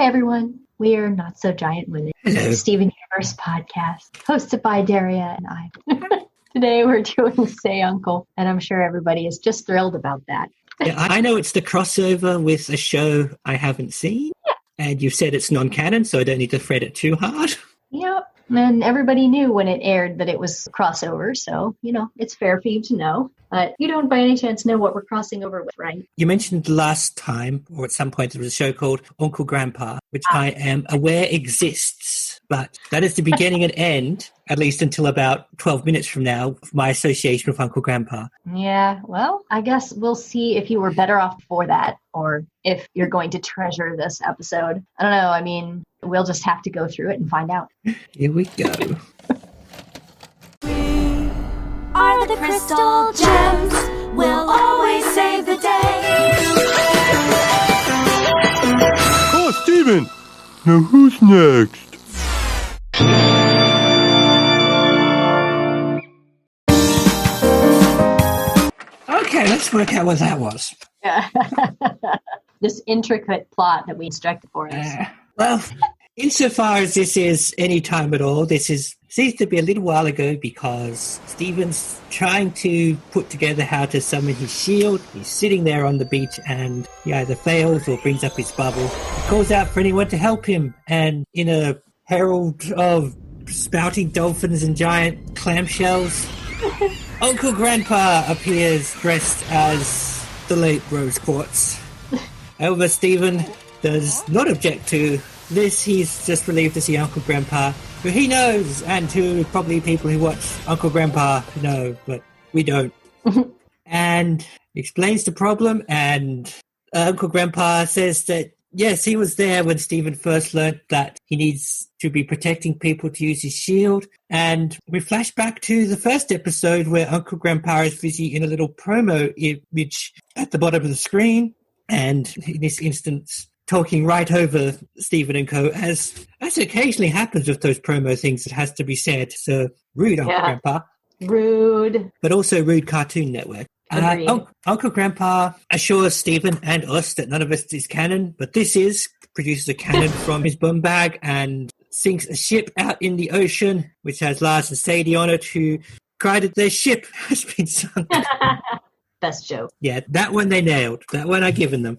Hi, everyone. We're Not So Giant Women, Hello. Steven Universe podcast, hosted by Daria and Ivy. Today we're doing Say Uncle, and I'm sure everybody is just thrilled about that. Yeah, I know it's the crossover with a show I haven't seen, and you've said it's non-canon, so I don't need to thread it too hard. Yep. And everybody knew when it aired that it was crossover, so, it's fair for you to know. But you don't by any chance know what we're crossing over with, right? You mentioned last time, or at some point, there was a show called Uncle Grandpa, which I am aware exists, but that is the beginning and end, at least until about 12 minutes from now, of my association with Uncle Grandpa. Yeah, well, I guess we'll see if you were better off before that, or if you're going to treasure this episode. I don't know, we'll just have to go through it and find out. Here we go. We are the crystal gems. We'll always save the day. Oh, Steven! Now who's next? Okay, let's work out what that was. This intricate plot that we instructed for us. Well, insofar as this is any time at all, seems to be a little while ago because Steven's trying to put together how to summon his shield. He's sitting there on the beach and he either fails or brings up his bubble. He calls out for anyone to help him, and in a herald of spouting dolphins and giant clamshells, Uncle Grandpa appears dressed as the late Rose Quartz. However, Steven does not object to this. He's just relieved to see Uncle Grandpa, who he knows, and who probably people who watch Uncle Grandpa know, but we don't. And explains the problem, and Uncle Grandpa says that, yes, he was there when Steven first learnt that he needs to be protecting people to use his shield. And we flash back to the first episode where Uncle Grandpa is busy in a little promo image at the bottom of the screen. And in this instance, talking right over Steven and co, as occasionally happens with those promo things that has to be said. So rude, Uncle Grandpa. Rude. But also rude Cartoon Network. Uncle Grandpa assures Steven and us that none of this is canon, but this is, produces a cannon from his bum bag and sinks a ship out in the ocean, which has Lars and Sadie on it, who cry that their ship has been sunk. Best joke. Yeah, that one they nailed. That one I've given them.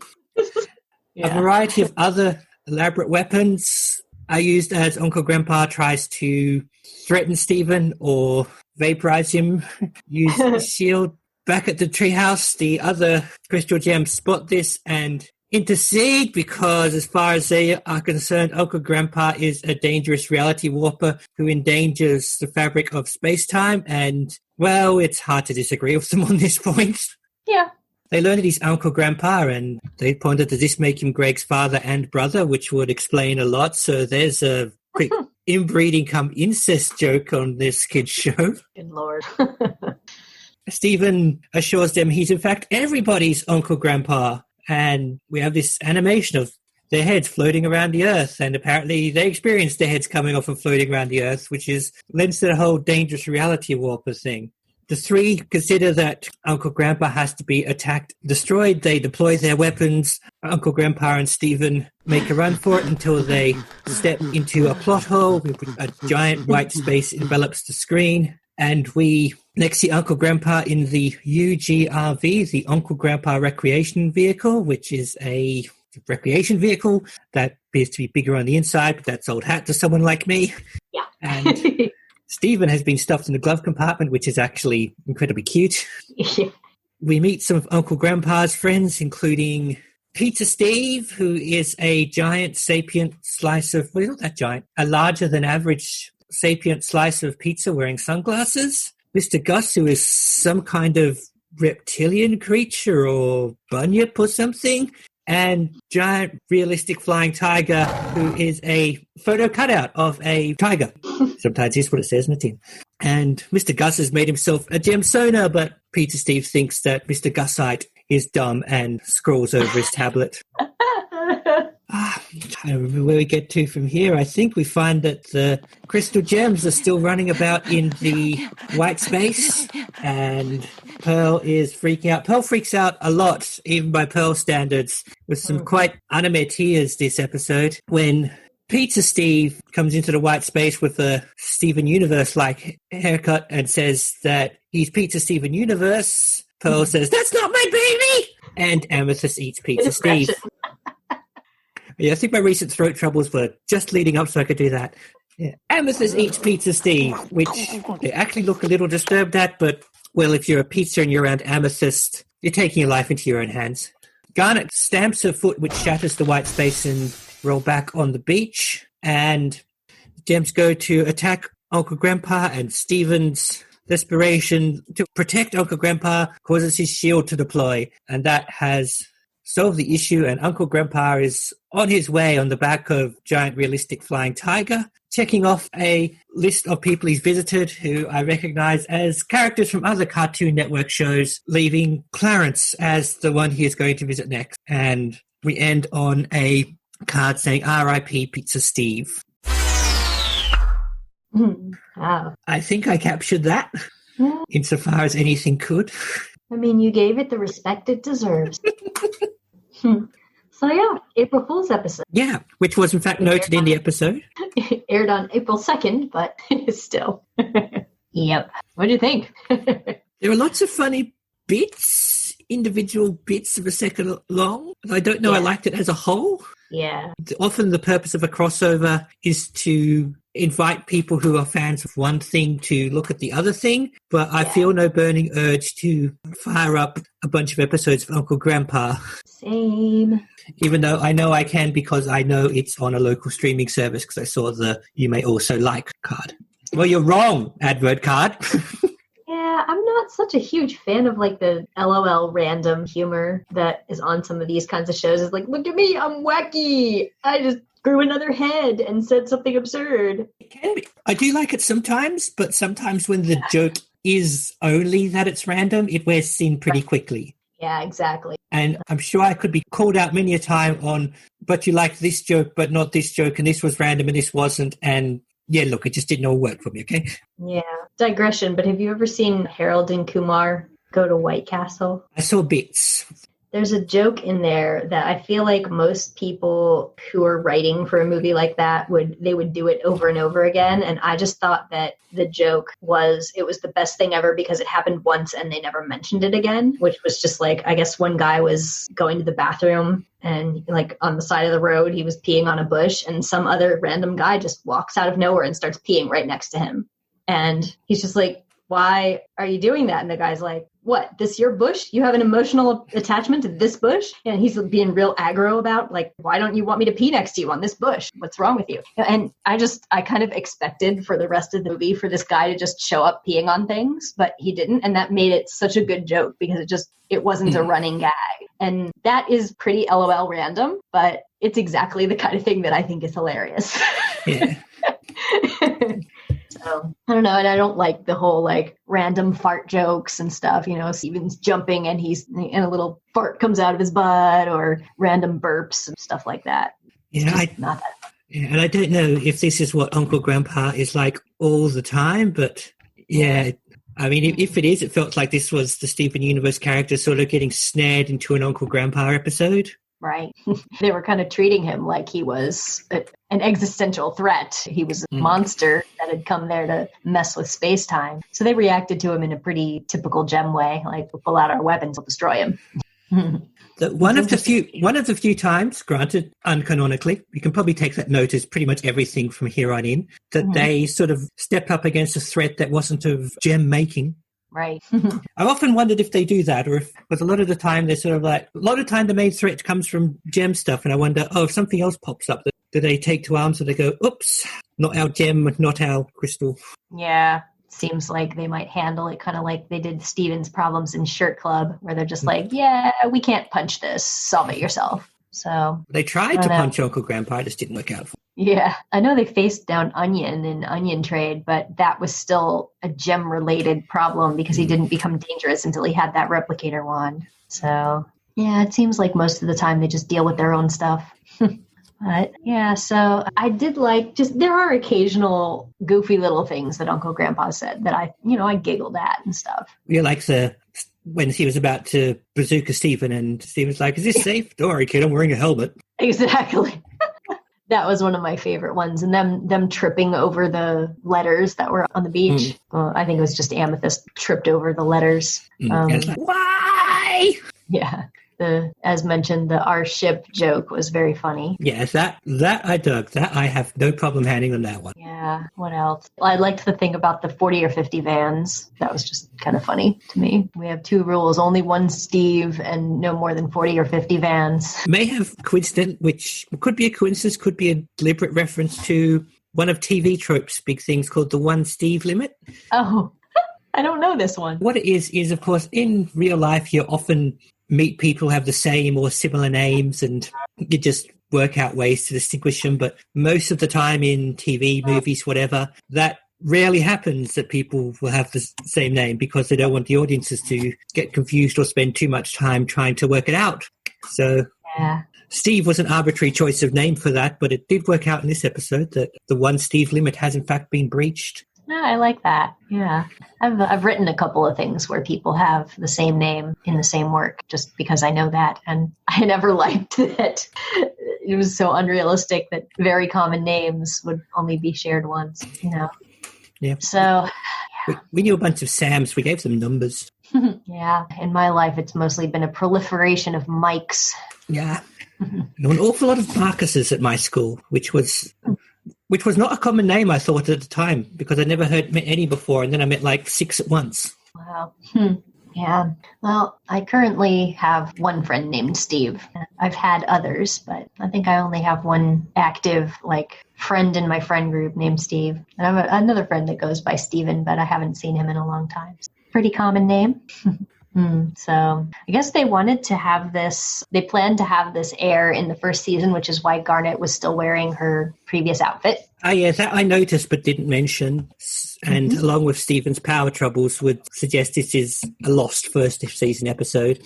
A variety of other elaborate weapons are used as Uncle Grandpa tries to threaten Steven or vaporize him. Use his shield. Back at the treehouse, the other crystal gems spot this and intercede because, as far as they are concerned, Uncle Grandpa is a dangerous reality warper who endangers the fabric of space-time. And, well, it's hard to disagree with them on this point. Yeah. They learned that he's Uncle Grandpa, and they pointed that this make him Greg's father and brother, which would explain a lot. So there's a quick inbreeding come incest joke on this kid's show. Good Lord. Steven assures them he's in fact everybody's Uncle Grandpa, and we have this animation of their heads floating around the Earth, and apparently they experienced their heads coming off and floating around the Earth, which lends to the whole dangerous reality warper thing. The three consider that Uncle Grandpa has to be attacked, destroyed. They deploy their weapons. Uncle Grandpa and Steven make a run for it until they step into a plot hole. A giant white space envelops the screen. And we next see Uncle Grandpa in the UGRV, the Uncle Grandpa Recreation Vehicle, which is a recreation vehicle that appears to be bigger on the inside, but that's old hat to someone like me. Yeah. And Steven has been stuffed in the glove compartment, which is actually incredibly cute. Yeah. We meet some of Uncle Grandpa's friends, including Pizza Steve, who is a giant sapient slice of, well, not that giant, a larger than average sapient slice of pizza wearing sunglasses. Mr. Gus, who is some kind of reptilian creature or bunyip or something. And giant realistic flying tiger, who is a photo cutout of a tiger. Sometimes it's what it says in the tin. And Mr. Gus has made himself a gemsona, but Peter Steve thinks that Mr. Gusite is dumb and scrolls over his tablet. I don't remember where we get to from here. I think we find that the crystal gems are still running about in the white space, and Pearl is freaking out. Pearl freaks out a lot, even by Pearl standards, with some quite anime tears this episode when Pizza Steve comes into the white space with a Steven Universe-like haircut and says that he's Pizza Steven Universe. Pearl says, "That's not my baby!" And Amethyst eats Pizza Steve. Yeah, I think my recent throat troubles were just leading up so I could do that. Yeah. Amethyst eats Pizza Steve, which they actually look a little disturbed at, but, well, if you're a pizza and you're around Amethyst, you're taking your life into your own hands. Garnet stamps her foot, which shatters the white space and roll back on the beach, and Gems go to attack Uncle Grandpa, and Steven's desperation to protect Uncle Grandpa causes his shield to deploy, and that has solved the issue, and Uncle Grandpa is on his way on the back of giant realistic flying tiger, checking off a list of people he's visited who I recognize as characters from other Cartoon Network shows, leaving Clarence as the one he is going to visit next. And we end on a card saying R.I.P. Pizza Steve. Wow. I think I captured that insofar as anything could. I mean, you gave it the respect it deserves. So yeah, April Fool's episode. Yeah, which was in fact noted in the episode. It aired on April 2nd, but still. Yep. What do you think? There were lots of funny bits, individual bits of a second long. I don't know, I liked it as a whole. Yeah. Often the purpose of a crossover is to invite people who are fans of one thing to look at the other thing, but I feel no burning urge to fire up a bunch of episodes of Uncle Grandpa. Same. Even though I know I can because I know it's on a local streaming service because I saw the "You May Also Like" card. Well, you're wrong, advert card. Yeah, I'm not such a huge fan of like the LOL random humor that is on some of these kinds of shows. It's like, look at me, I'm wacky. I just grew another head and said something absurd. It can be. I do like it sometimes, but sometimes when the joke is only that it's random, it wears thin pretty quickly. Yeah, exactly. And I'm sure I could be called out many a time on, but you like this joke, but not this joke, and this was random and this wasn't, and yeah, look, it just didn't all work for me, okay? Yeah. Digression, but have you ever seen Harold and Kumar go to White Castle? I saw bits. There's a joke in there that I feel like most people who are writing for a movie like that would do it over and over again. And I just thought that the joke was the best thing ever because it happened once and they never mentioned it again, which was just like, I guess one guy was going to the bathroom and like on the side of the road, he was peeing on a bush and some other random guy just walks out of nowhere and starts peeing right next to him. And he's just like, why are you doing that? And the guy's like, what, this your bush? You have an emotional attachment to this bush? And he's being real aggro about like, why don't you want me to pee next to you on this bush? What's wrong with you? And I kind of expected for the rest of the movie for this guy to just show up peeing on things, but he didn't. And that made it such a good joke because it wasn't a running gag. And that is pretty LOL random, but it's exactly the kind of thing that I think is hilarious. Yeah. So I don't know, and I don't like the whole like random fart jokes and stuff. You know, Steven's jumping and a little fart comes out of his butt, or random burps and stuff like that. Yeah, not that fun. Yeah, and I don't know if this is what Uncle Grandpa is like all the time, but yeah, I mean, if it is, it felt like this was the Steven Universe character sort of getting snared into an Uncle Grandpa episode. Right. They were kind of treating him like he was an existential threat. He was a monster that had come there to mess with space-time. So they reacted to him in a pretty typical Gem way, like, we'll pull out our weapons, we'll destroy him. One of the few times, granted uncanonically, we can probably take that note as pretty much everything from here on in, that they sort of stepped up against a threat that wasn't of Gem making. Right. I've often wondered if they do that, or if, but a lot of the time they're sort of like, a lot of time the main threat comes from Gem stuff, and I wonder, if something else pops up, do they take to arms, or they go, oops, not our Gem, not our Crystal? Yeah. Seems like they might handle it kind of like they did Steven's problems in Shirt Club, where they're just like, yeah, we can't punch this, solve it yourself. So they tried to punch Uncle Grandpa, it just didn't work out for them. Yeah, I know they faced down Onion in Onion Trade, but that was still a Gem-related problem because he didn't become dangerous until he had that replicator wand. So, yeah, it seems like most of the time they just deal with their own stuff. But, yeah, so I did like, there are occasional goofy little things that Uncle Grandpa said that I giggled at and stuff. Yeah, like the when he was about to bazooka Stephen, and Stephen's like, "Is this safe? Don't worry, kid, I'm wearing a helmet." Exactly. That was one of my favorite ones. And them tripping over the letters that were on the beach. Well, I think it was just Amethyst tripped over the letters. And it's like, why? Yeah. As mentioned, our ship joke was very funny. Yes, that I dug. That I have no problem handing on that one. Yeah. What else? I liked the thing about the 40 or 50 vans. That was just kind of funny to me. We have 2 rules: only one Steve and no more than 40 or 50 vans. May have coincident, which could be a coincidence, could be a deliberate reference to one of TV Trope's big things called the one Steve limit. Oh, I don't know this one. What it is of course, in real life, you often meet people who have the same or similar names, and you just work out ways to distinguish them. But most of the time in TV, movies, whatever, that rarely happens, that people will have the same name, because they don't want the audiences to get confused or spend too much time trying to work it out. So Yeah. Steve was an arbitrary choice of name for that, but it did work out in this episode that the one Steve limit has in fact been breached. No, I like that. Yeah. I've written a couple of things where people have the same name in the same work, just because I know that. And I never liked it. It was so unrealistic that very common names would only be shared once, Yeah. So, We knew a bunch of Sams. We gave them numbers. yeah. In my life, it's mostly been a proliferation of Mikes. Yeah. There were an awful lot of Marcuses at my school, which was not a common name, I thought, at the time, because I never met any before, and then I met like 6 at once. Wow. Yeah. Well, I currently have one friend named Steve. I've had others, but I think I only have one active, friend in my friend group named Steve. And I have another friend that goes by Steven, but I haven't seen him in a long time. Pretty common name. So I guess they planned to have this air in the first season, which is why Garnet was still wearing her previous outfit. Yeah, that I noticed but didn't mention. And along with Stephen's power troubles, would suggest this is a lost first season episode.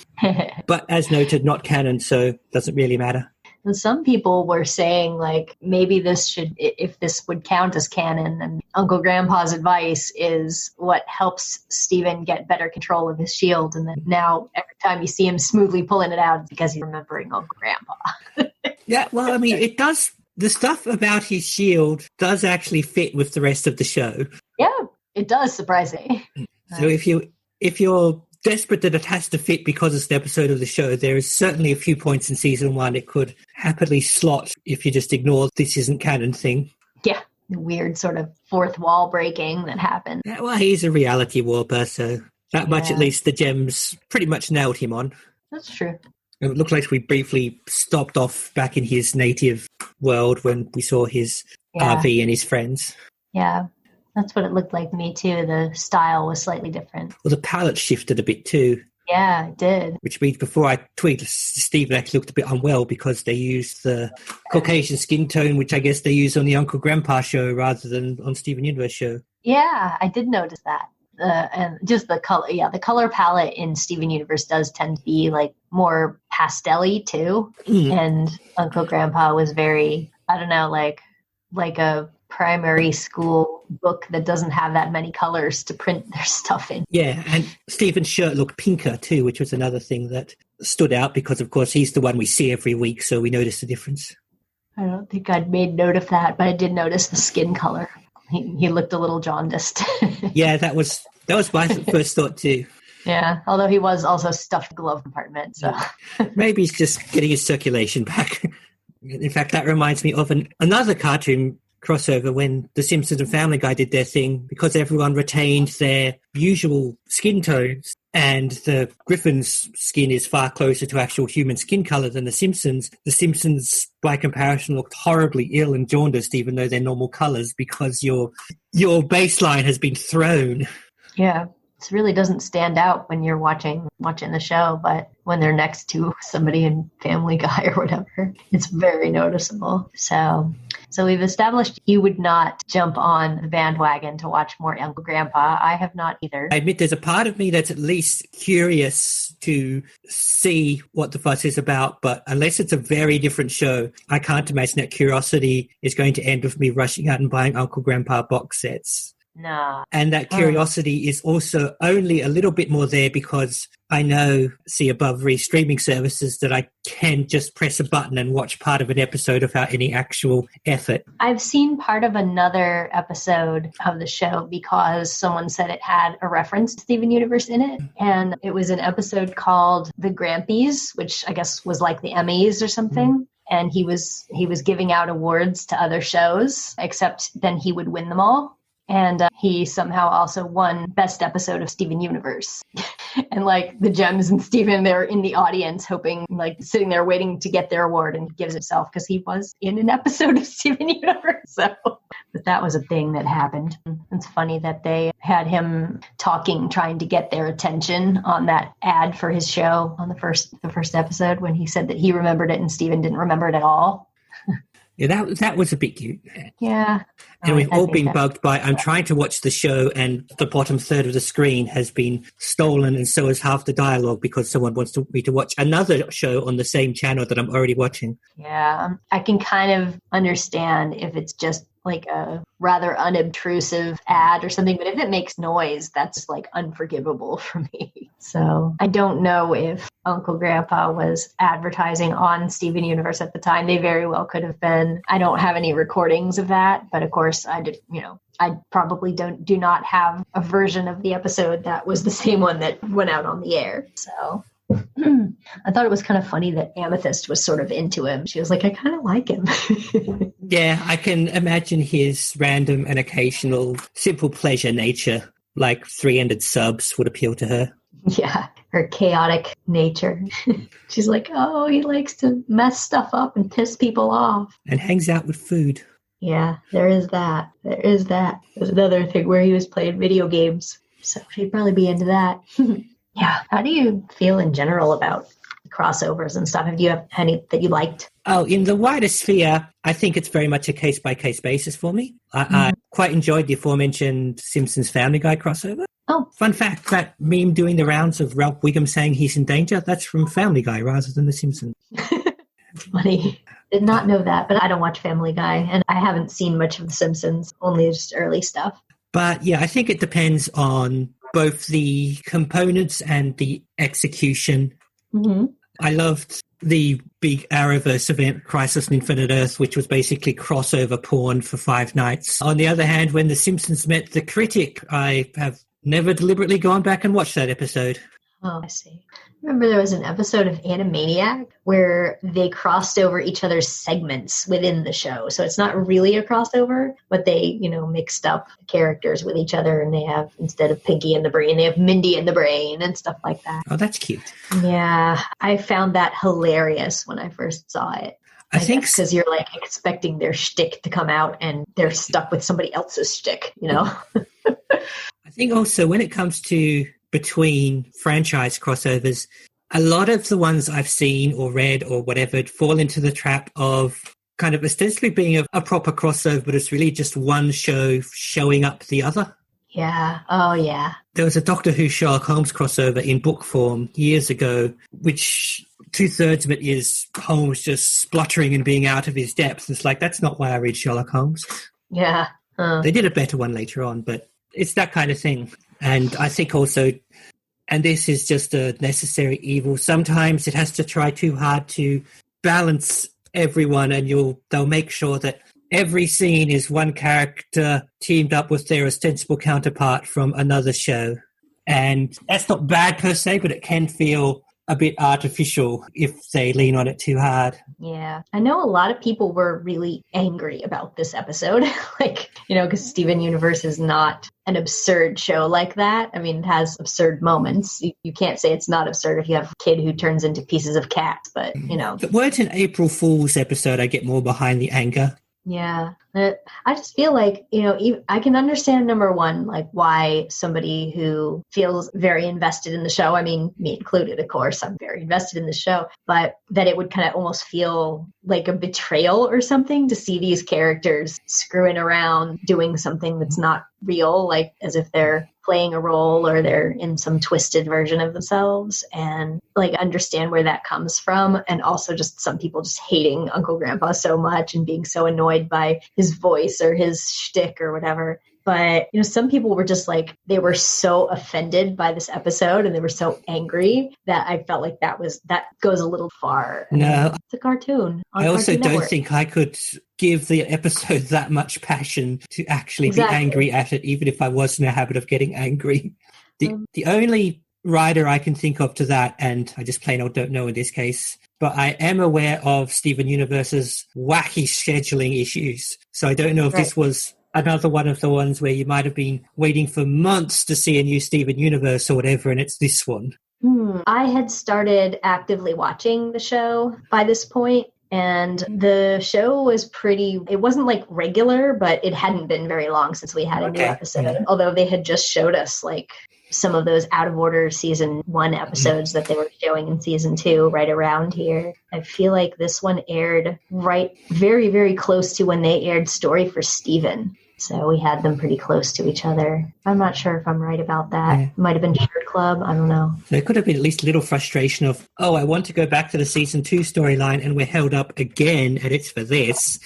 But as noted, not canon, so doesn't really matter. And some people were saying, maybe if this would count as canon, and Uncle Grandpa's advice is what helps Stephen get better control of his shield. And then now every time you see him smoothly pulling it out, it's because he's remembering Uncle Grandpa. Yeah, well, I mean, it does. The stuff about his shield does actually fit with the rest of the show. Yeah, it does, surprisingly. So if you're desperate that it has to fit because it's an episode of the show, there is certainly a few points in season 1 it could happily slot if you just ignore this isn't canon thing. Yeah, the weird sort of fourth wall breaking that happened. Yeah, well, he's a reality warper, so that much at least the gems pretty much nailed him on. That's true. It looked like we briefly stopped off back in his native world when we saw his RV and his friends. Yeah. That's what it looked like to me, too. The style was slightly different. Well, the palette shifted a bit, too. Yeah, it did. Which means before I tweeted, Stephen actually looked a bit unwell because they used the Caucasian skin tone, which I guess they use on the Uncle Grandpa show rather than on Steven Universe show. Yeah, I did notice that. And just the color, the color palette in Steven Universe does tend to be more pastel-y, too. And Uncle Grandpa was very, I don't know, like a primary school book that doesn't have that many colors to print their stuff in. Yeah, and Stephen's shirt looked pinker too, which was another thing that stood out because, of course, he's the one we see every week, so we noticed the difference. I don't think I'd made note of that, but I did notice the skin color. He looked a little jaundiced. Yeah, that was my first thought too. Yeah, although he was also stuffed glove compartment, so. Maybe he's just getting his circulation back. In fact, that reminds me of another cartoon crossover when The Simpsons and Family Guy did their thing, because everyone retained their usual skin tones and the Griffin's skin is far closer to actual human skin color than The Simpsons. The Simpsons, by comparison, looked horribly ill and jaundiced even though they're normal colors because your baseline has been thrown. Yeah. It really doesn't stand out when you're watching the show, but when they're next to somebody in Family Guy or whatever, it's very noticeable. So we've established you would not jump on the bandwagon to watch more Uncle Grandpa. I have not either. I admit there's a part of me that's at least curious to see what the fuss is about, but unless it's a very different show, I can't imagine that curiosity is going to end with me rushing out and buying Uncle Grandpa box sets. Nah. And that curiosity is also only a little bit more there because I know, see above streaming services, that I can just press a button and watch part of an episode without any actual effort. I've seen part of another episode of the show because someone said it had a reference to Steven Universe in it. And it was an episode called The Grampies, which I guess was like the Emmys or something. And he was giving out awards to other shows, except then he would win them all. And he somehow also won Best Episode of Steven Universe. And like the Gems and Steven, they're in the audience hoping, like sitting there waiting to get their award, and he gives himself because he was in an episode of Steven Universe. So, but that was a thing that happened. It's funny that they had him talking, trying to get their attention on that ad for his show on the first episode when he said that he remembered it and Steven didn't remember it at all. Yeah, that was a bit cute. Yeah. And we've all been bugged by, I'm trying to watch the show and the bottom third of the screen has been stolen, and so is half the dialogue because someone wants me to watch another show on the same channel that I'm already watching. Yeah, I can kind of understand if it's just like a rather unobtrusive ad or something, but if it makes noise, that's like unforgivable for me. So I don't know if Uncle Grandpa was advertising on Steven Universe at the time. They very well could have been. I don't have any recordings of that, but of course I did, I probably do not have a version of the episode that was the same one that went out on the air. So I thought it was kind of funny that Amethyst was sort of into him. She was like, I kind of like him. Yeah, I can imagine his random and occasional simple pleasure nature, like 300 subs, would appeal to her. Yeah, her chaotic nature. She's like, oh, he likes to mess stuff up and piss people off. And hangs out with food. Yeah, there is that. There's another thing where he was playing video games. So she'd probably be into that. Yeah. How do you feel in general about crossovers and stuff? Have you have any that you liked? Oh, in the wider sphere, I think it's very much a case-by-case basis for me. I quite enjoyed the aforementioned Simpsons Family Guy crossover. Oh. Fun fact, that meme doing the rounds of Ralph Wiggum saying he's in danger, that's from Family Guy rather than The Simpsons. Funny. Did not know that, but I don't watch Family Guy, and I haven't seen much of The Simpsons, only just early stuff. But yeah, I think it depends on both the components and the execution. Mm-hmm. I loved the big Arrowverse event, Crisis on Infinite Earth, which was basically crossover porn for 5 nights. On the other hand, when The Simpsons met The Critic, I have never deliberately gone back and watched that episode. Oh, I see. Remember there was an episode of Animaniac where they crossed over each other's segments within the show. So it's not really a crossover, but they, mixed up the characters with each other, and they have, instead of Pinky and the Brain, they have Mindy and the Brain and stuff like that. Oh, that's cute. Yeah, I found that hilarious when I first saw it. I think because you're like expecting their shtick to come out and they're stuck with somebody else's shtick, I think also when it comes to between franchise crossovers, a lot of the ones I've seen or read or whatever fall into the trap of kind of ostensibly being a proper crossover, but it's really just one show showing up the other. Yeah. Oh, yeah. There was a Doctor Who Sherlock Holmes crossover in book form years ago, which 2/3 of it is Holmes just spluttering and being out of his depth. It's like, that's not why I read Sherlock Holmes. Yeah. They did a better one later on, but it's that kind of thing. And I think also, and this is just a necessary evil, sometimes it has to try too hard to balance everyone, and they'll make sure that every scene is one character teamed up with their ostensible counterpart from another show. And that's not bad per se, but it can feel a bit artificial if they lean on it too hard. Yeah. I know a lot of people were really angry about this episode. Because Steven Universe is not an absurd show like that. I mean, it has absurd moments. You can't say it's not absurd if you have a kid who turns into pieces of cats, but, If it weren't an April Fool's episode, I get more behind the anger. Yeah. I just feel like, I can understand, number one, like why somebody who feels very invested in the show, I mean, me included, of course, I'm very invested in the show, but that it would kind of almost feel like a betrayal or something to see these characters screwing around, doing something that's not real, like as if they're playing a role or they're in some twisted version of themselves, and like understand where that comes from. And also just some people just hating Uncle Grandpa so much and being so annoyed by his voice or his shtick or whatever. But, some people were just like, they were so offended by this episode and they were so angry that I felt like that goes a little far. No. It's a cartoon. I also Cartoon don't Network. think I could give the episode that much passion to actually be angry at it, even if I was in a habit of getting angry. The only writer I can think of to that, and I just plain old don't know in this case, but I am aware of Steven Universe's wacky scheduling issues. So I don't know if this was another one of the ones where you might have been waiting for months to see a new Steven Universe or whatever, and it's this one. I had started actively watching the show by this point, and the show was it wasn't like regular, but it hadn't been very long since we had a new episode, although they had just showed us like some of those out of order season 1 episodes that they were showing in season 2 right around here. I feel like this one aired very, very close to when they aired Story for Steven. So we had them pretty close to each other. I'm not sure if I'm right about that. It might have been Shirt Club. I don't know. There could have been at least a little frustration of, I want to go back to the season 2 storyline and we're held up again and it's for this.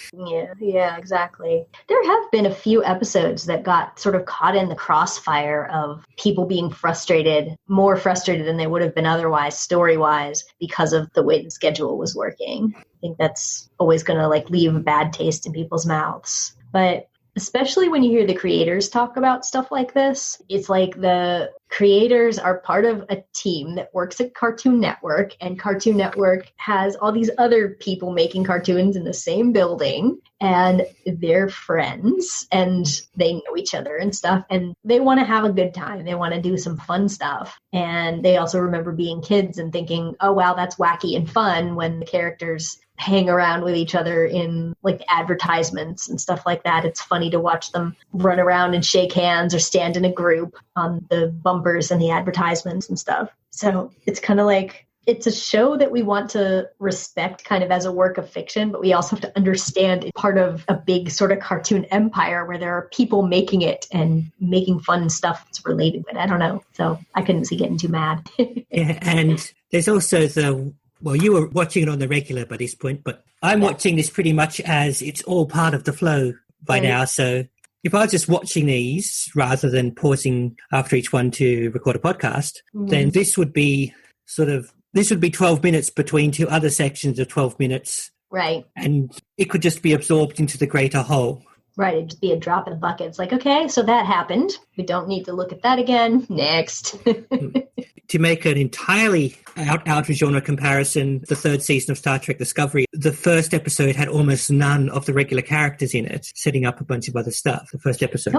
Yeah, exactly. There have been a few episodes that got sort of caught in the crossfire of people being more frustrated than they would have been otherwise story-wise because of the way the schedule was working. I think that's always going to leave a bad taste in people's mouths. But especially when you hear the creators talk about stuff like this, it's like the creators are part of a team that works at Cartoon Network, and Cartoon Network has all these other people making cartoons in the same building, and they're friends, and they know each other and stuff, and they want to have a good time. They want to do some fun stuff. And they also remember being kids and thinking, oh, wow, that's wacky and fun when the characters hang around with each other in like advertisements and stuff like that. It's funny to watch them run around and shake hands or stand in a group on the bumpers and the advertisements and stuff. So it's kind of like, it's a show that we want to respect kind of as a work of fiction, but we also have to understand it's part of a big sort of cartoon empire where there are people making it and making fun stuff that's related to it. I don't know. So I couldn't see getting too mad. Yeah, and there's also well, you were watching it on the regular by this point, but I'm watching this pretty much as it's all part of the flow by now. So if I was just watching these rather than pausing after each one to record a podcast, then this would be 12 minutes between two other sections of 12 minutes. Right. And it could just be absorbed into the greater whole. Right. It'd just be a drop in the bucket. It's like, okay, so that happened. We don't need to look at that again. Next. To make an entirely out of genre comparison, the third season of Star Trek Discovery, the first episode had almost none of the regular characters in it, setting up a bunch of other stuff. The first episode,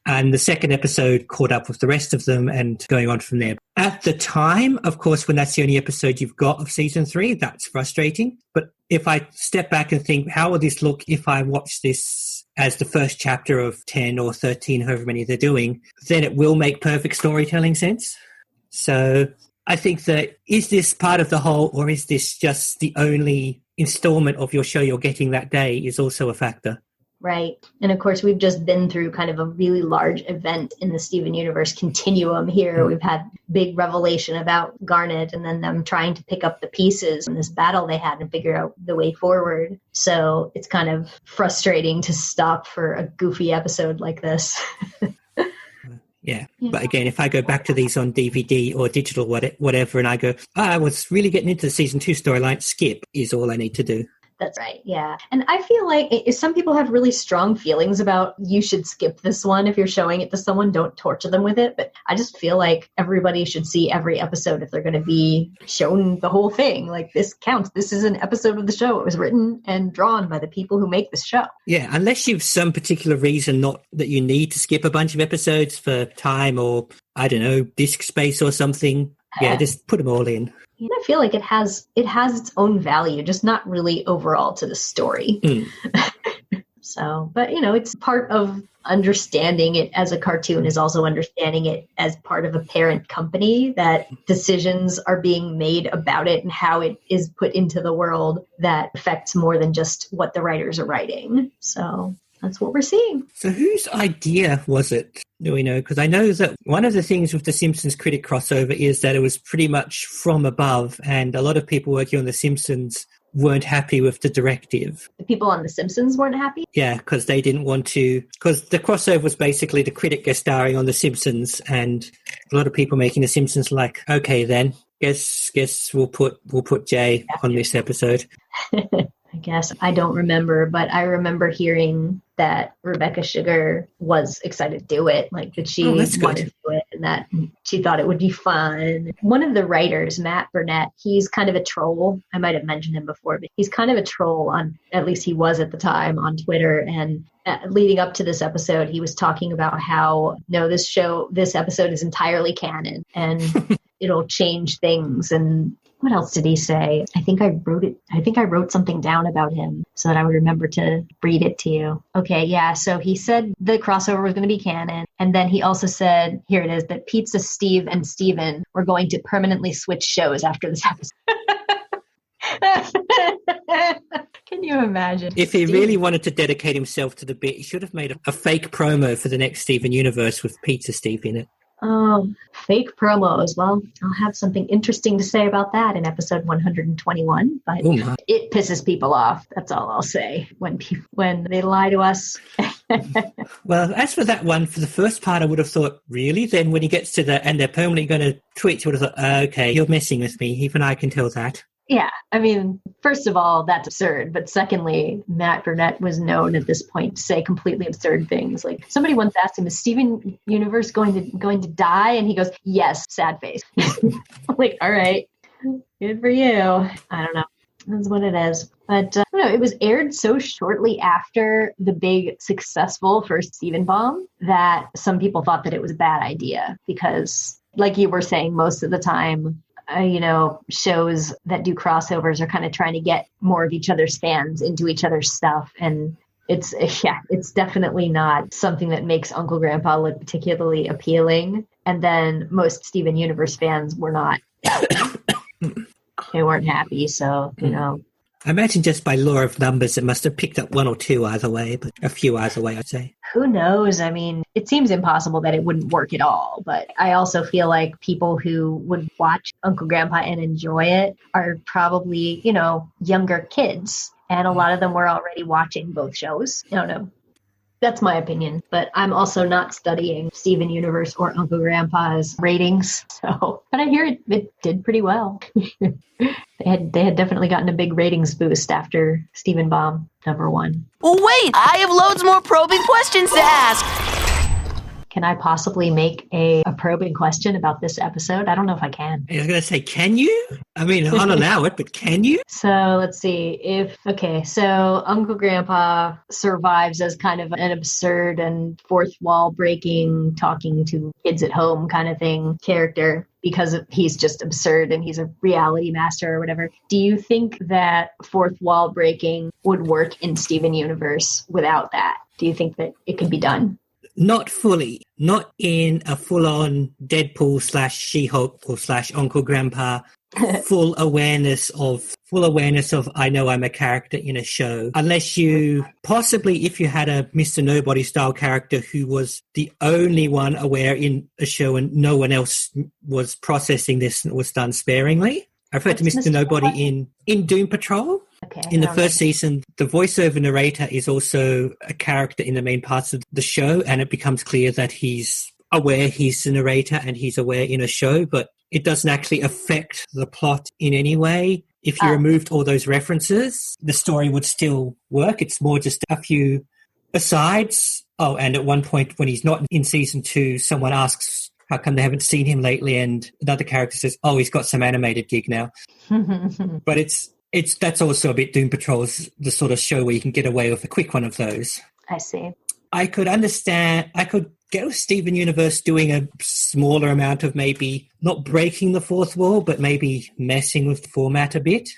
And the second episode caught up with the rest of them and going on from there. At the time, of course, when that's the only episode you've got of season 3, that's frustrating. But if I step back and think, how would this look if I watch this as the first chapter of 10 or 13, however many they're doing, then it will make perfect storytelling sense. So I think that, is this part of the whole, or is this just the only installment of your show you're getting that day, is also a factor. Right. And of course, we've just been through kind of a really large event in the Steven Universe continuum here. We've had big revelation about Garnet and then them trying to pick up the pieces in this battle they had and figure out the way forward. So it's kind of frustrating to stop for a goofy episode like this. Yeah. But again, if I go back to these on DVD or digital, whatever, and I go, I was really getting into the season 2 storyline, skip is all I need to do. That's right. Yeah. And I feel like if some people have really strong feelings about you should skip this one if you're showing it to someone, don't torture them with it. But I just feel like everybody should see every episode if they're going to be shown the whole thing. Like, this counts. This is an episode of the show. It was written and drawn by the people who make this show. Yeah. Unless you've some particular reason not that you need to skip a bunch of episodes for time or, I don't know, disk space or something. Yeah, just put them all in. And I feel like it has its own value, just not really overall to the story. So, but it's part of understanding it as a cartoon is also understanding it as part of a parent company, that decisions are being made about it and how it is put into the world that affects more than just what the writers are writing. So that's what we're seeing. So whose idea was it? Do we know? Because I know that one of the things with the Simpsons critic crossover is that it was pretty much from above, and a lot of people working on the Simpsons weren't happy with the directive. The people on The Simpsons weren't happy? Yeah, because they didn't want to... Because the crossover was basically the critic guest starring on The Simpsons, and a lot of people making The Simpsons like, okay then, guess we'll put Jay on this episode. I guess. I don't remember, but I remember hearing that Rebecca Sugar was excited to do it, like that she wanted to do it and that she thought it would be fun. One of the writers, Matt Burnett, he's kind of a troll. I might have mentioned him before, but he's kind of a troll on, at least he was at the time, on Twitter. And leading up to this episode, he was talking about how, no, this episode is entirely canon and it'll change things. And what else did he say? I think I wrote something down about him so that I would remember to read it to you. Okay, yeah. So he said the crossover was going to be canon. And then he also said, here it is, that Pizza Steve and Steven were going to permanently switch shows after this episode. Can you imagine? If he really wanted to dedicate himself to the bit, he should have made a fake promo for the next Steven Universe with Pizza Steve in it. Oh, fake promos. Well, I'll have something interesting to say about that in episode 121, but it pisses people off. That's all I'll say when they lie to us. Well, as for that one, for the first part, I would have thought, really? Then when he gets to and they're permanently going to twitch, I would have thought, okay, you're messing with me. Even I can tell that. Yeah, I mean, first of all, that's absurd. But secondly, Matt Burnett was known at this point to say completely absurd things. Like somebody once asked him, "Is Steven Universe going to die?" And he goes, "Yes," sad face. I'm like, all right, good for you. I don't know. That's what it is. But I don't know, it was aired so shortly after the big successful first Steven bomb that some people thought that it was a bad idea because, like you were saying, most of the time, shows that do crossovers are kind of trying to get more of each other's fans into each other's stuff. And it's definitely not something that makes Uncle Grandpa look particularly appealing. And then most Steven Universe fans were not, they weren't happy. So, I imagine just by law of numbers, it must have picked up one or two either way, but a few either way, I'd say. Who knows? I mean, it seems impossible that it wouldn't work at all, but I also feel like people who would watch Uncle Grandpa and enjoy it are probably, younger kids. And a lot of them were already watching both shows. I don't know. That's my opinion, but I'm also not studying Steven Universe or Uncle Grandpa's ratings. So, but I hear it did pretty well. They had definitely gotten a big ratings boost after Steven Bomb #1. Wait, I have loads more probing questions to ask. Can I possibly make a probing question about this episode? I don't know if I can. I was going to say, can you? I mean, I'll allow it, but can you? So let's see. So Uncle Grandpa survives as kind of an absurd and fourth wall breaking, talking to kids at home kind of thing character because he's just absurd and he's a reality master or whatever. Do you think that fourth wall breaking would work in Steven Universe without that? Do you think that it could be done? Not fully. Not in a full-on Deadpool / She-Hulk or / Uncle Grandpa full awareness of I know I'm a character in a show. Unless you possibly, if you had a Mr. Nobody style character who was the only one aware in a show and no one else was processing this and it was done sparingly. I've heard to Mr. Nobody in Doom Patrol. Okay, in the first season, the voiceover narrator is also a character in the main parts of the show, and it becomes clear that he's aware he's the narrator and he's aware in a show, but it doesn't actually affect the plot in any way. If you removed all those references, the story would still work. It's more just a few asides. Oh, and at one point when he's not in season 2, someone asks how come they haven't seen him lately, and another character says, oh, he's got some animated gig now. But that's also a bit Doom Patrol's the sort of show where you can get away with a quick one of those. I see. I could get with Steven Universe doing a smaller amount of maybe not breaking the fourth wall, but maybe messing with the format a bit.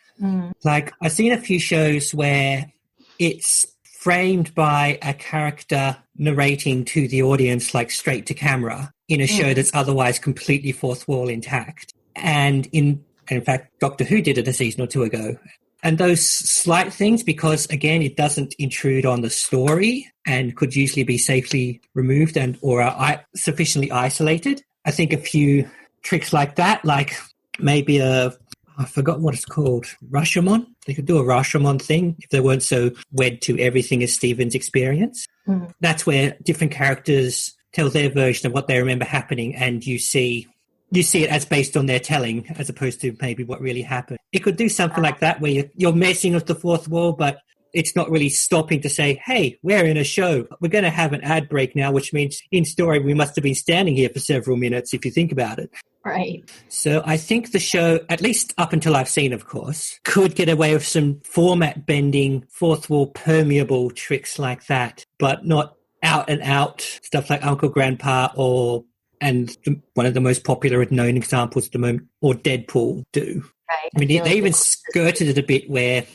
Like I've seen a few shows where it's framed by a character narrating to the audience like straight to camera in a show that's otherwise completely fourth wall intact. And in fact, Doctor Who did it a season or 2 ago. And those slight things, because, again, it doesn't intrude on the story and could usually be safely removed or are sufficiently isolated. I think a few tricks like that, like maybe a I forgot what it's called. Rashomon? They could do a Rashomon thing if they weren't so wed to everything as Steven's experience. Mm. That's where different characters tell their version of what they remember happening, and you see it as based on their telling as opposed to maybe what really happened. It could do something like that where you're messing with the fourth wall, but it's not really stopping to say, hey, we're in a show. We're going to have an ad break now, which means in story we must have been standing here for several minutes if you think about it. Right. So I think the show, at least up until I've seen, of course, could get away with some format-bending, fourth-wall permeable tricks like that, but not out-and-out stuff like Uncle Grandpa one of the most popular and known examples at the moment, or Deadpool do. Right. I mean, they even skirted it a bit where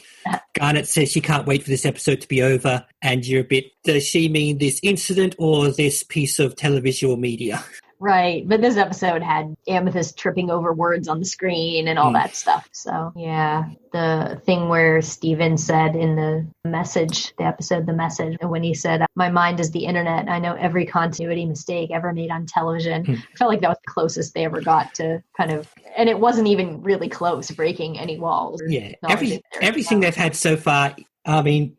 Garnet says she can't wait for this episode to be over, and you're a bit, does she mean this incident or this piece of televisual media? Right, but this episode had Amethyst tripping over words on the screen and all that stuff. So, yeah, the thing where Steven said in the message, and when he said, my mind is the internet, I know every continuity mistake ever made on television. I felt like that was the closest they ever got to kind of, and it wasn't even really close, breaking any walls. Yeah, everything they've had so far, I mean,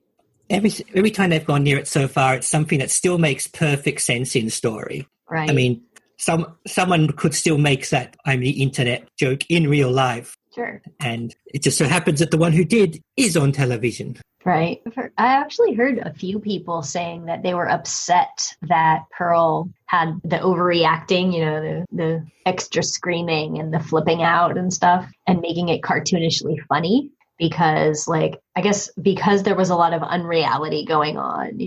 every time they've gone near it so far, it's something that still makes perfect sense in story. Right. I mean, someone could still make that I'm the internet joke in real life. Sure. And it just so happens that the one who did is on television. Right. I actually heard a few people saying that they were upset that Pearl had the overreacting, the extra screaming and the flipping out and stuff and making it cartoonishly funny. Because I guess because there was a lot of unreality going on,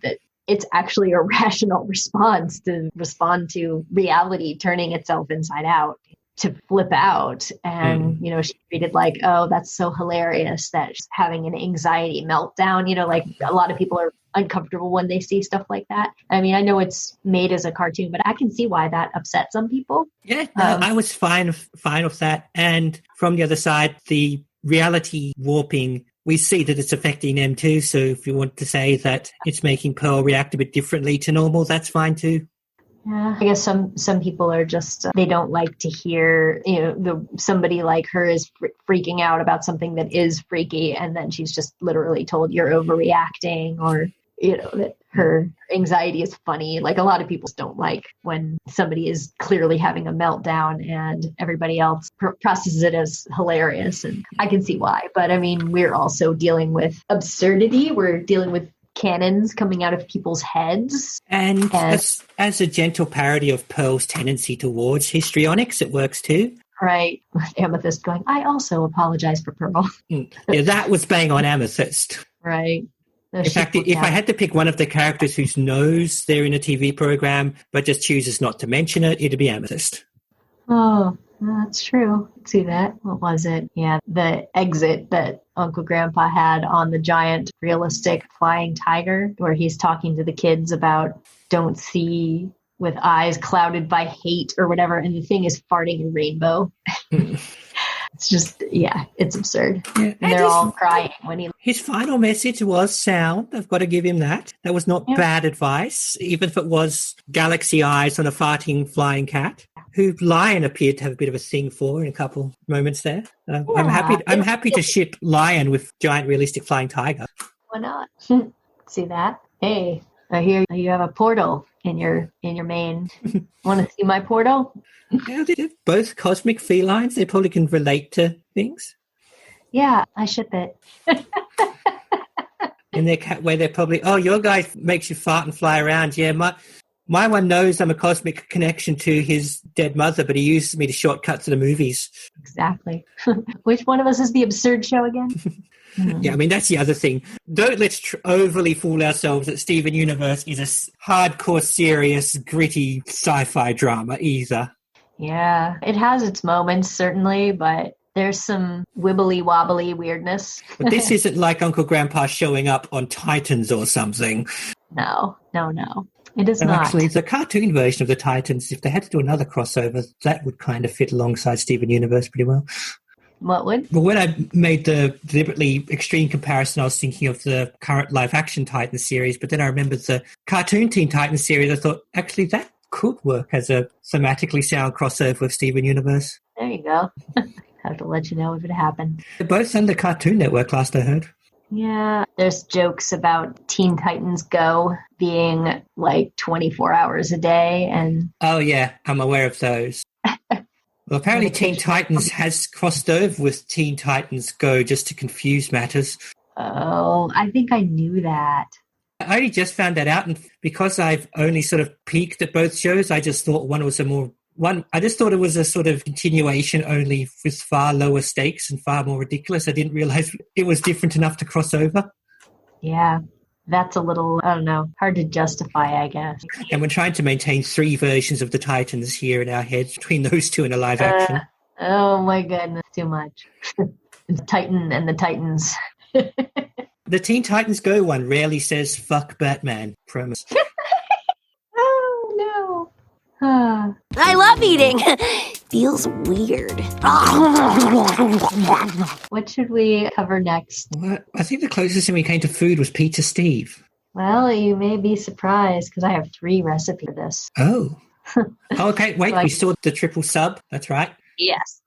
that it's actually a rational response to respond to reality turning itself inside out, to flip out. And, she treated like, oh, that's so hilarious that she's having an anxiety meltdown. A lot of people are uncomfortable when they see stuff like that. I mean, I know it's made as a cartoon, but I can see why that upset some people. Yeah, I was fine with that. And from the other side, the reality warping, we see that it's affecting them too. So if you want to say that it's making Pearl react a bit differently to normal, that's fine too. Yeah, I guess some people are just, they don't like to hear, somebody like her is freaking out about something that is freaky. And then she's just literally told you're overreacting, or, that her anxiety is funny. Like, a lot of people don't like when somebody is clearly having a meltdown and everybody else processes it as hilarious. And I can see why. But I mean, we're also dealing with absurdity. We're dealing with canons coming out of people's heads. And as a gentle parody of Pearl's tendency towards histrionics, it works too. Right. With Amethyst going, I also apologize for Pearl. Yeah, that was bang on Amethyst. Right. In fact, if I had to pick one of the characters who knows they're in a TV program but just chooses not to mention it, it'd be Amethyst. Oh, that's true. See that? What was it? Yeah, the exit that Uncle Grandpa had on the giant realistic flying tiger, where he's talking to the kids about don't see with eyes clouded by hate or whatever, and the thing is farting a rainbow. It's just, it's absurd. Yeah. And they're all crying when his final message was sound. I've got to give him that. That was not bad advice, even if it was galaxy eyes on a farting flying cat, who Lion appeared to have a bit of a thing for in a couple moments there. I'm happy to ship Lion with giant realistic flying tiger. Why not? See that? Hey, I hear you have a portal in your main. Want to see my portal? Yeah, they're both cosmic felines. They probably can relate to things. Yeah, I ship it. In their cat way, they're probably, your guy makes you fart and fly around. Yeah, my one knows I'm a cosmic connection to his dead mother, but he uses me to shortcut to the movies. Exactly. Which one of us is the absurd show again? Yeah, I mean, that's the other thing. Don't let's overly fool ourselves that Steven Universe is a hardcore, serious, gritty sci-fi drama either. Yeah, it has its moments, certainly, but there's some wibbly-wobbly weirdness. But this isn't like Uncle Grandpa showing up on Titans or something. No. It is not. Actually, the cartoon version of the Titans, if they had to do another crossover, that would kind of fit alongside Steven Universe pretty well. What would? Well, when I made the deliberately extreme comparison, I was thinking of the current live-action Titans series, but then I remembered the cartoon Teen Titans series. I thought, actually, that could work as a thematically sound crossover with Steven Universe. There you go. Have to let you know if it happened. They're both on the Cartoon Network, last I heard. Yeah, there's jokes about Teen Titans Go being like 24 hours a day. And Oh, yeah, I'm aware of those. Well, apparently Teen Titans has crossed over with Teen Titans Go just to confuse matters. oh, I think I knew that. I only just found that out, and because I've only sort of peeked at both shows, I just thought I just thought it was a sort of continuation only with far lower stakes and far more ridiculous. I didn't realize it was different enough to cross over. Yeah, that's a little, I don't know, hard to justify, I guess. And we're trying to maintain 3 versions of the Titans here in our heads between those 2 in a live action. Oh my goodness, too much. The Titan and the Titans. The Teen Titans Go one rarely says "fuck Batman." Promise. Oh no. I love eating. Feels weird. What should we cover next? Well, I think the closest thing we came to food was Pizza Steve. Well, you may be surprised because I have 3 recipes for this. Oh. Okay, wait, we saw the triple sub. That's right. Yes.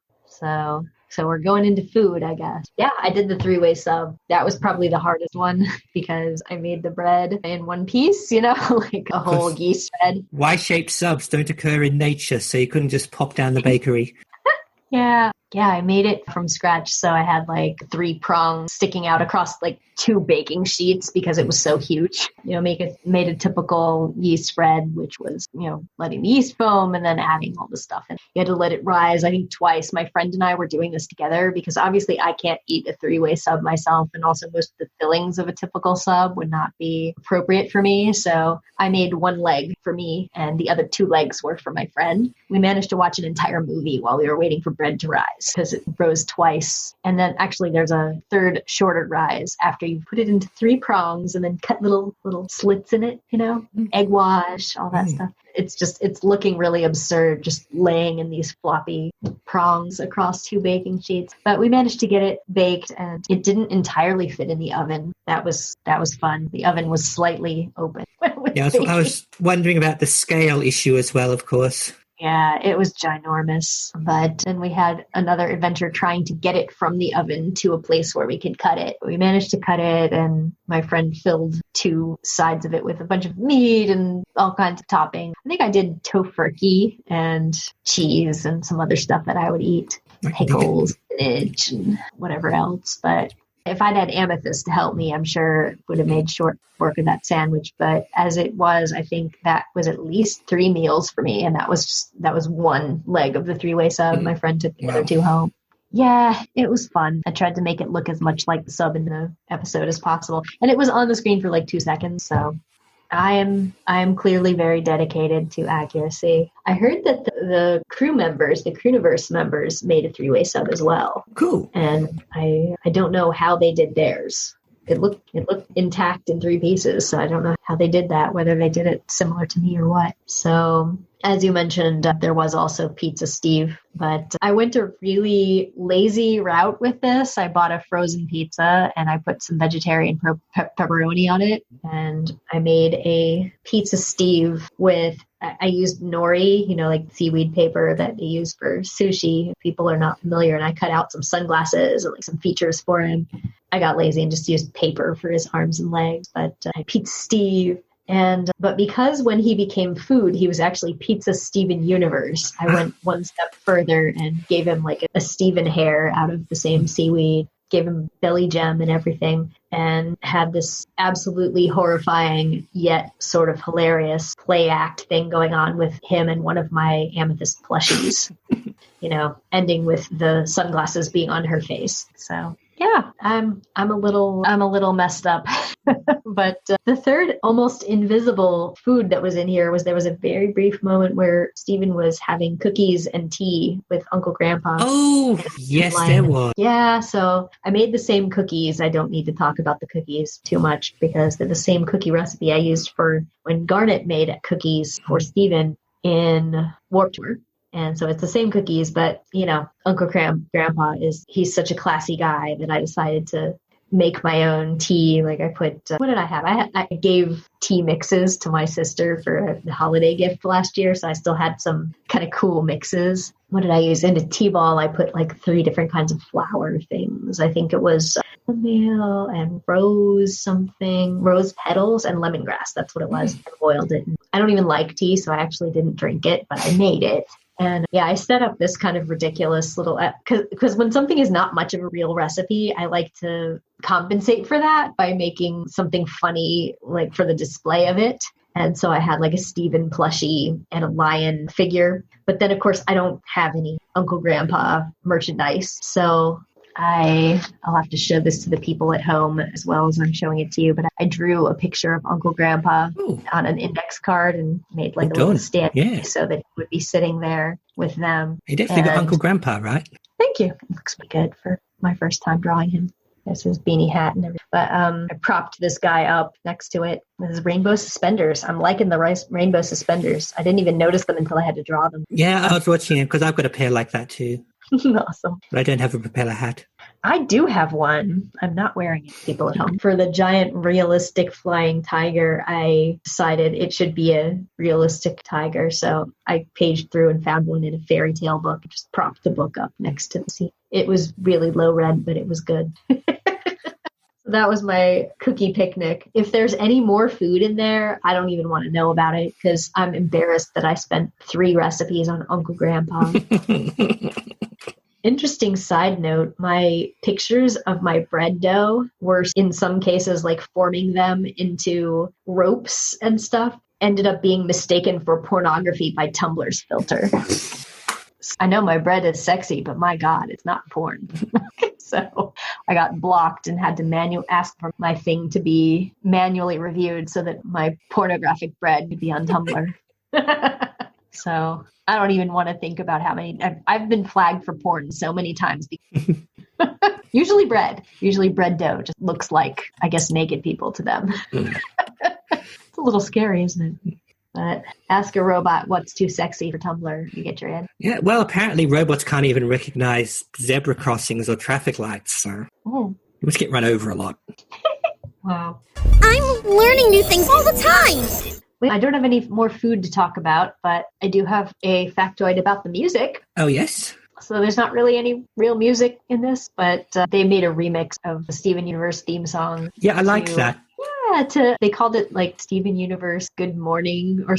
So we're going into food, I guess. Yeah, I did the 3-way sub. That was probably the hardest one because I made the bread in one piece, like a whole yeast bread. Y-shaped subs don't occur in nature, so you couldn't just pop down the bakery. Yeah, I made it from scratch. So I had like 3 prongs sticking out across like 2 baking sheets because it was so huge. Made a typical yeast spread, which was, letting the yeast foam and then adding all the stuff. And you had to let it rise, I think, twice. My friend and I were doing this together because obviously I can't eat a 3-way sub myself. And also most of the fillings of a typical sub would not be appropriate for me. So I made 1 leg for me and the other 2 legs were for my friend. We managed to watch an entire movie while we were waiting for bread to rise because it rose twice. And then actually there's a 3rd shorter rise after you put it into 3 prongs and then cut little slits in it, egg wash, all that stuff. It's looking really absurd just laying in these floppy prongs across 2 baking sheets. But we managed to get it baked and it didn't entirely fit in the oven. That was fun. The oven was slightly open. Yeah, I was wondering about the scale issue as well, of course. Yeah, it was ginormous. But then we had another adventure trying to get it from the oven to a place where we could cut it. We managed to cut it, and my friend filled 2 sides of it with a bunch of meat and all kinds of toppings. I think I did tofurkey and cheese and some other stuff that I would eat. Pickles, spinach, and whatever else. But if I'd had Amethyst to help me, I'm sure it would have made short work of that sandwich. But as it was, I think that was at least 3 meals for me. And that was 1 leg of the 3-way sub. My friend took the other 2 home. Yeah, it was fun. I tried to make it look as much like the sub in the episode as possible. And it was on the screen for like 2 seconds. So I am clearly very dedicated to accuracy. I heard that the crew members, the Crewniverse members, made a 3-way sub as well. Cool. And I don't know how they did theirs. It looked intact in 3 pieces, so I don't know how they did that, whether they did it similar to me or what. So, as you mentioned, there was also Pizza Steve, but I went a really lazy route with this. I bought a frozen pizza and I put some vegetarian pepperoni on it, and I made a Pizza Steve with, I used nori, like seaweed paper that they use for sushi. If people are not familiar, and I cut out some sunglasses and like some features for him. I got lazy and just used paper for his arms and legs, but Pizza Steve. But because when he became food, he was actually Pizza Steven Universe, I went 1 step further and gave him like a Steven hair out of the same seaweed, gave him belly gem and everything, and had this absolutely horrifying yet sort of hilarious play act thing going on with him and one of my Amethyst plushies, ending with the sunglasses being on her face. So yeah, I'm a little messed up. But the 3rd almost invisible food that was in here there was a very brief moment where Stephen was having cookies and tea with Uncle Grandpa. Oh, yes, there was. Yeah, so I made the same cookies. I don't need to talk about the cookies too much because they're the same cookie recipe I used for when Garnet made cookies for Stephen in Warped Tour. And so it's the same cookies, but, Uncle Grandpa he's such a classy guy that I decided to make my own tea. Like I put, what did I have? I gave tea mixes to my sister for a holiday gift last year. So I still had some kind of cool mixes. What did I use? In a tea ball, I put like 3 different kinds of flower things. I think it was chamomile and rose petals and lemongrass. That's what it was. I boiled it. I don't even like tea, so I actually didn't drink it, but I made it. And yeah, I set up this kind of ridiculous little, because when something is not much of a real recipe, I like to compensate for that by making something funny, like for the display of it. And so I had like a Stephen plushie and a lion figure. But then, of course, I don't have any Uncle Grandpa merchandise. So I'll have to show this to the people at home as well as I'm showing it to you. But I drew a picture of Uncle Grandpa on an index card and made like a little stand so that he would be sitting there with them. You definitely got Uncle Grandpa, right? Thank you. It looks pretty good for my first time drawing him. There's his beanie hat and everything. But I propped this guy up next to it with his rainbow suspenders. I'm liking the rainbow suspenders. I didn't even notice them until I had to draw them. Yeah, I was watching him because I've got a pair like that too. Awesome. But I don't have a propeller hat. I do have one. I'm not wearing it, people at home. For the giant realistic flying tiger, I decided it should be a realistic tiger. So I paged through and found one in a fairy tale book. Just propped the book up next to the seat. It was really low rent, but it was good. So that was my cookie picnic. If there's any more food in there, I don't even want to know about it because I'm embarrassed that I spent 3 recipes on Uncle Grandpa. Interesting side note, my pictures of my bread dough were in some cases like forming them into ropes and stuff, ended up being mistaken for pornography by Tumblr's filter. I know my bread is sexy, but my God, it's not porn. So I got blocked and had to ask for my thing to be manually reviewed so that my pornographic bread could be on Tumblr. So I don't even want to think about how many I've been flagged for porn so many times. Usually bread dough just looks like, I guess, naked people to them. It's a little scary, isn't it? But ask a robot what's too sexy for Tumblr, you get your ad. Yeah, well, apparently robots can't even recognize zebra crossings or traffic lights, so you must get run over a lot. Wow. I'm learning new things all the time. I don't have any more food to talk about, but I do have a factoid about the music. Oh, yes? So there's not really any real music in this, but they made a remix of the Steven Universe theme song. Yeah, I like that. Yeah, they called it like Steven Universe Good Morning or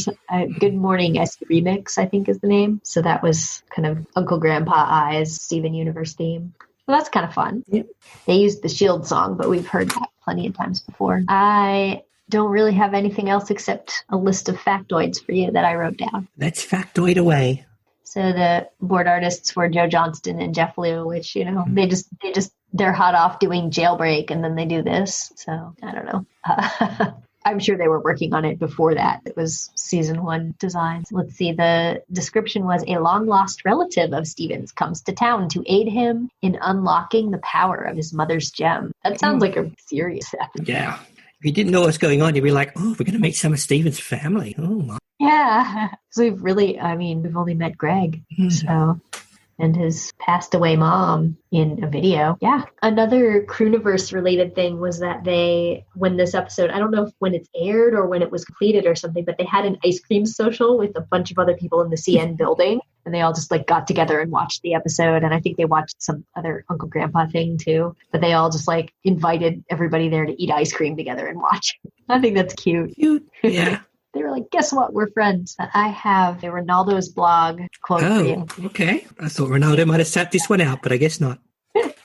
Good Morning-esque Remix, I think is the name. So that was kind of Uncle Grandpa I's Steven Universe theme. Well, that's kind of fun. Yep. They used the Shield song, but we've heard that plenty of times before. I don't really have anything else except a list of factoids for you that I wrote down. Let's factoid away. So the board artists were Joe Johnston and Jeff Liu, which, you know, they're hot off doing Jailbreak and then they do this. So I don't know. I'm sure they were working on it before that. It was season 1 designs. Let's see. The description was a long lost relative of Steven's comes to town to aid him in unlocking the power of his mother's gem. That sounds like a serious episode. Yeah. If you didn't know what's going on, you'd be like, oh, we're going to meet some of Steven's family. Oh, my. Yeah. So we've only met Greg. So, and his passed away mom in a video. Yeah. Another Crooniverse related thing was that when this episode, I don't know if when it's aired or when it was completed or something, but they had an ice cream social with a bunch of other people in the CN building. And they all just like got together and watched the episode. And I think they watched some other Uncle Grandpa thing too. But they all just like invited everybody there to eat ice cream together and watch. I think that's cute. Cute. Yeah. They were like, guess what? We're friends. I have a Ronaldo's blog quote for you. Okay. I thought Ronaldo might have sat this one out, but I guess not.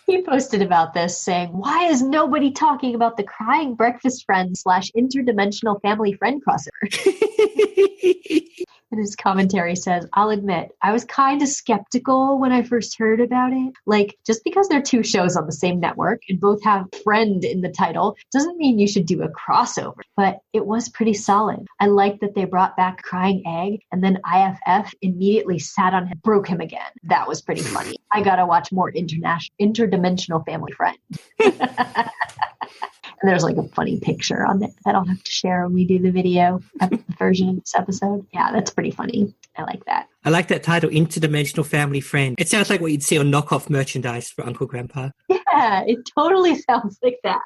He posted about this saying, why is nobody talking about the crying breakfast friend / interdimensional family friend crossover? And his commentary says, I'll admit, I was kind of skeptical when I first heard about it. Like, just because they're 2 shows on the same network and both have friend in the title doesn't mean you should do a crossover. But it was pretty solid. I like that they brought back Crying Egg and then IFF immediately sat on him, broke him again. That was pretty funny. I gotta watch more interdimensional family friend. And there's like a funny picture on it that I'll have to share when we do the video version of this episode. Yeah, that's pretty funny. I like that. I like that title, Interdimensional Family Friend. It sounds like what you'd see on knockoff merchandise for Uncle Grandpa. Yeah, it totally sounds like that.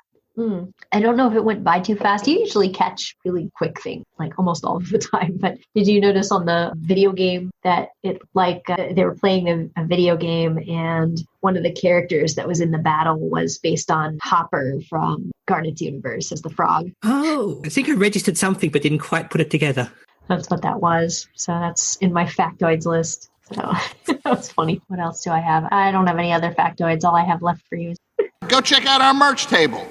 I don't know if it went by too fast. You usually catch really quick things, like almost all of the time. But did you notice on the video game that they were playing a video game and one of the characters that was in the battle was based on Hopper from Garnet's Universe as the frog? Oh, I think I registered something but didn't quite put it together. That's what that was. So that's in my factoids list. So that's funny. What else do I have? I don't have any other factoids. All I have left for you is go check out our merch table.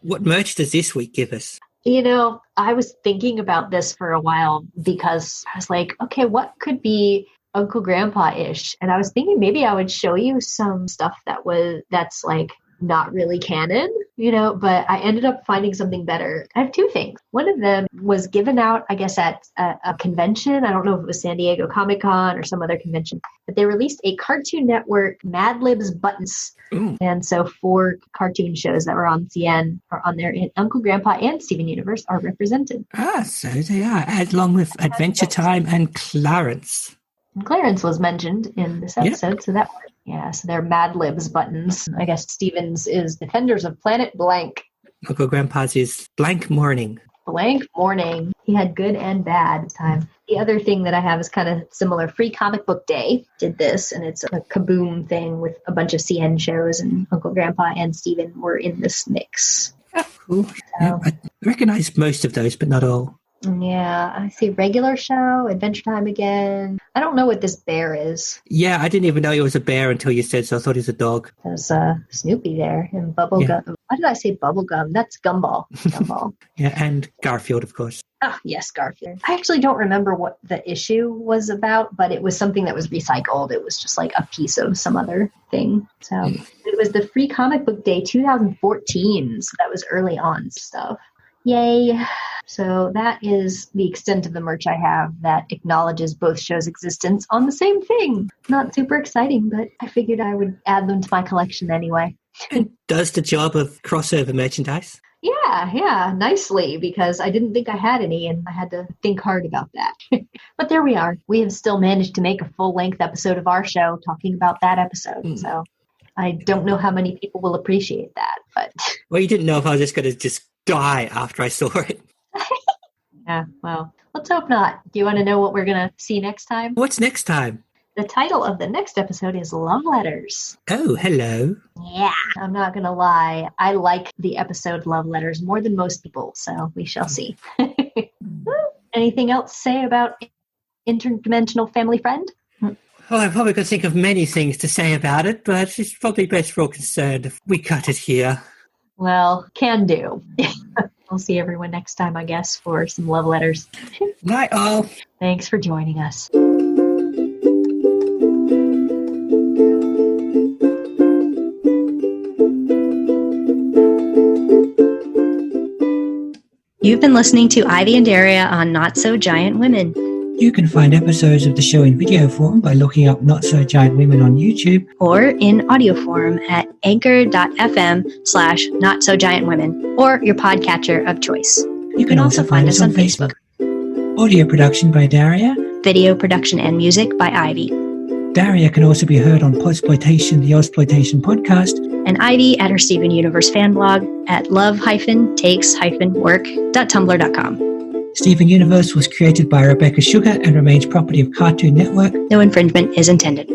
What merch does this week give us? You know, I was thinking about this for a while because I was like, okay, what could be Uncle Grandpa-ish? And I was thinking maybe I would show you some stuff that's like not really canon, you know, but I ended up finding something better. I have two things. One of them was given out, I guess, at a convention. I don't know if it was San Diego Comic-Con or some other convention, but they released a Cartoon Network Mad Libs buttons. Ooh. And so 4 cartoon shows that were on CN are on there, and Uncle Grandpa and Steven Universe are represented. So they are, along with Adventure Time and Clarence. And Clarence was mentioned in this episode, so that worked. Yeah, so they're Mad Libs buttons. I guess Steven's is Defenders of Planet Blank. Uncle Grandpa's is Blank Morning. Blank Morning. He had good and bad this time. The other thing that I have is kind of similar. Free Comic Book Day did this, and it's a kaboom thing with a bunch of CN shows, and Uncle Grandpa and Steven were in this mix. Cool. So, Yeah, I recognize most of those, but not all. yeah, I see Regular Show, Adventure Time again. I don't know what this bear is. Yeah, I didn't even know it was a bear until you said so. I thought it was a dog. There's Snoopy there and Bubblegum. Why did I say Bubblegum? That's Gumball. Gumball. Yeah, and Garfield, of course. Oh, yes, Garfield. I actually don't remember what the issue was about, but it was something that was recycled. It was just like a piece of some other thing. So it was the Free Comic Book Day 2014. So that was early on stuff. Yay. So that is the extent of the merch I have that acknowledges both shows' existence on the same thing. Not super exciting, but I figured I would add them to my collection anyway. And does the job of crossover merchandise. Yeah, nicely, because I didn't think I had any, and I had to think hard about that. But there we are. We have still managed to make a full-length episode of our show talking about that episode, so I don't know how many people will appreciate that, but... Well, you didn't know if I was just going to just die after I saw it. Yeah, well, let's hope not. Do you want to know what we're going to see next time? What's next time? The title of the next episode is Love Letters. Oh, hello. Yeah, I'm not going to lie. I like the episode Love Letters more than most people, so we shall see. Anything else to say about Interdimensional Family Friend? Well, I'm probably going to think of many things to say about it, but it's probably best for all concerned if we cut it here. Well, can do. We'll see everyone next time, I guess, for some love letters. Night all. Thanks for joining us. You've been listening to Ivy and Daria on Not So Giant Women. You can find episodes of the show in video form by looking up Not So Giant Women on YouTube. Or in audio form at anchor.fm/NotSoGiantWomen or your podcatcher of choice. You can also find us on Facebook. Audio production by Daria. Video production and music by Ivy. Daria can also be heard on Podsploitation, the Ozploitation podcast. And Ivy at her Steven Universe fan blog at love-takes-work.tumblr.com. Steven Universe was created by Rebecca Sugar and remains property of Cartoon Network. No infringement is intended.